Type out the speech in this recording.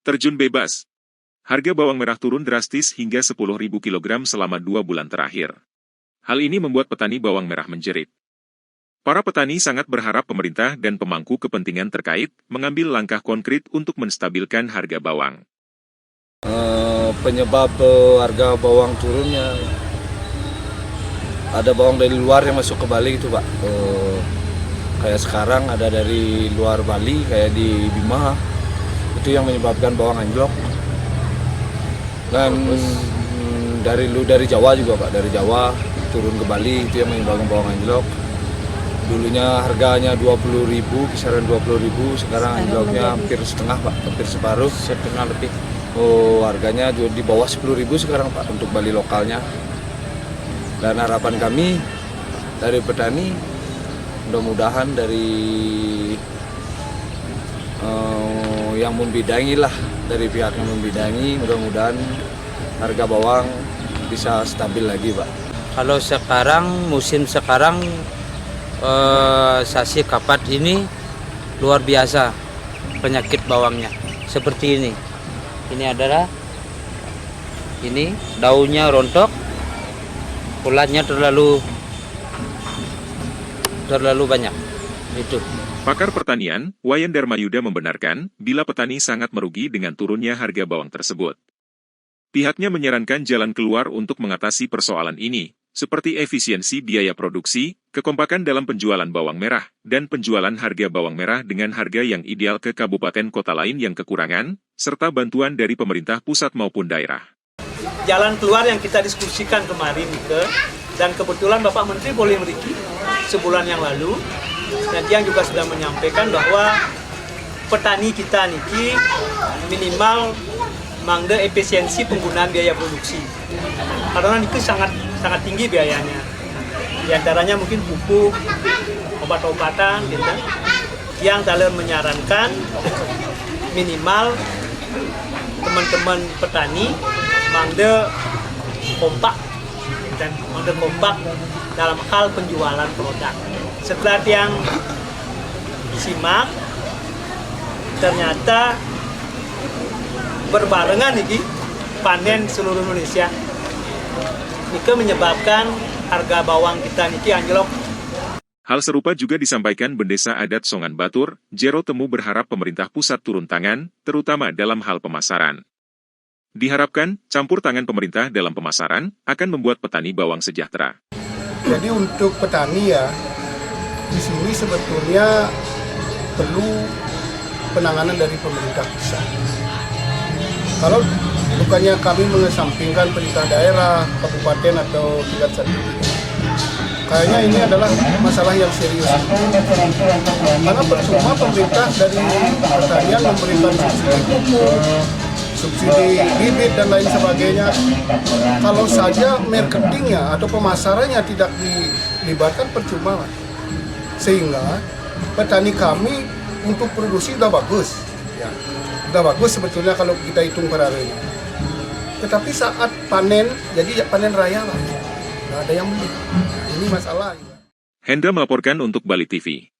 Terjun bebas. Harga bawang merah turun drastis hingga 10.000 kg selama 2 bulan terakhir. Hal ini membuat petani bawang merah menjerit. Para petani sangat berharap pemerintah dan pemangku kepentingan terkait mengambil langkah konkret untuk menstabilkan harga bawang. Penyebab harga bawang turunnya, ada bawang dari luar yang masuk ke Bali gitu Pak. Kayak sekarang ada dari luar Bali, kayak di Bima, itu yang menyebabkan bawang anjlok. Dan dari Jawa juga Pak, dari Jawa turun ke Bali, itu yang menyebabkan bawang anjlok. Dulunya harganya 20.000, kisaran 20.000, sekarang anjloknya hampir setengah Pak, hampir separuh, setengah lebih. Harganya di bawah 10.000 sekarang Pak untuk Bali lokalnya. Dan harapan kami dari petani, mudah-mudahan dari yang membidangi lah, dari pihak yang membidangi, mudah-mudahan harga bawang bisa stabil lagi Pak. Kalau sekarang, musim sekarang, sasi kapat ini luar biasa penyakit bawangnya. Seperti ini. Ini adalah, ini daunnya rontok, ulatnya terlalu banyak. Itu. Pakar pertanian, Wayan Darmayuda membenarkan, bila petani sangat merugi dengan turunnya harga bawang tersebut. Pihaknya menyarankan jalan keluar untuk mengatasi persoalan ini, seperti efisiensi biaya produksi, kekompakan dalam penjualan bawang merah, dan penjualan harga bawang merah dengan harga yang ideal ke kabupaten kota lain yang kekurangan, serta bantuan dari pemerintah pusat maupun daerah. Jalan keluar yang kita diskusikan kemarin, dan kebetulan Bapak Menteri boleh memiliki sebulan yang lalu, dan dia juga sudah menyampaikan bahwa petani kita niki minimal mangde efisiensi penggunaan biaya produksi. Karena itu sangat tinggi biayanya. Di antaranya mungkin pupuk, obat-obatan, gitu. Yang dalam menyarankan minimal teman-teman petani mangde kompak dan mangde kompak dalam hal penjualan produk. Setelah yang simak, ternyata berbarengan nih panen seluruh Indonesia. Ini menyebabkan harga bawang kita niki anjlok. Hal serupa juga disampaikan Bendesa Adat Songan Batur. Jero Temu berharap pemerintah pusat turun tangan, terutama dalam hal pemasaran. Diharapkan, campur tangan pemerintah dalam pemasaran akan membuat petani bawang sejahtera. Jadi untuk petani ya, di sini sebetulnya perlu penanganan dari pemerintah pusat. Kalau bukannya kami mengesampingkan pemerintah daerah, kabupaten atau tingkat satu, kayaknya ini adalah masalah yang serius. Karena percuma pemerintah dari pertanian memberikan subsidi pupuk, subsidi bibit dan lain sebagainya. Kalau saja marketingnya atau pemasarannya tidak dilibatkan, percuma. Sehingga petani kami untuk produksi sudah bagus. Ya. Sudah bagus sebetulnya kalau kita hitung per harinya. Tetapi saat panen, jadi panen raya lah. Nggak ada yang beli. Ini masalah. Hendra melaporkan untuk Bali TV.